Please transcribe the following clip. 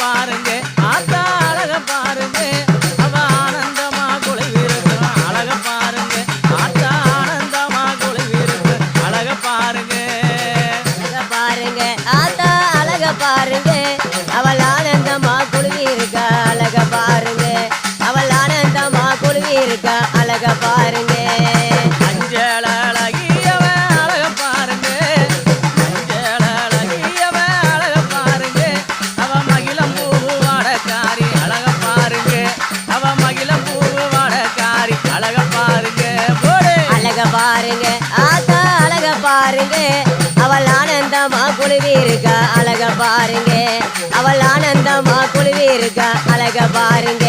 பாருங்க ஆத்தா அழக பாருங்க அவ ஆனந்தமா குளிவிருக்கு அழக பாருங்க ஆத்தா ஆனந்தமா குளிவிருக்கு அழக பாருங்க ஆத்தா அழக பாருங்க அவள் ஆனந்தமா குழுவி இருக்க அழக பாருங்க அவள் ஆனந்தமா குழுவி இருக்க அழக பாருங்க அஞ்சல அழகியவ அழக பாருங்க அஞ்சல அழகியவ அழக பாருங்க அவ மகிழம் பூவு வாடக்காரி அழக பாருங்க அவ மகிழம் பூவு வாடக்காரி அழக பாருங்க போடு அழக பாருங்க ஆத்தா அழக பாருங்க அவள் ஆனந்தமா குழுவி இருக்க அழக பாருங்க அவள் ஆனந்தமா குழுவி இருக்க அழக பாருங்க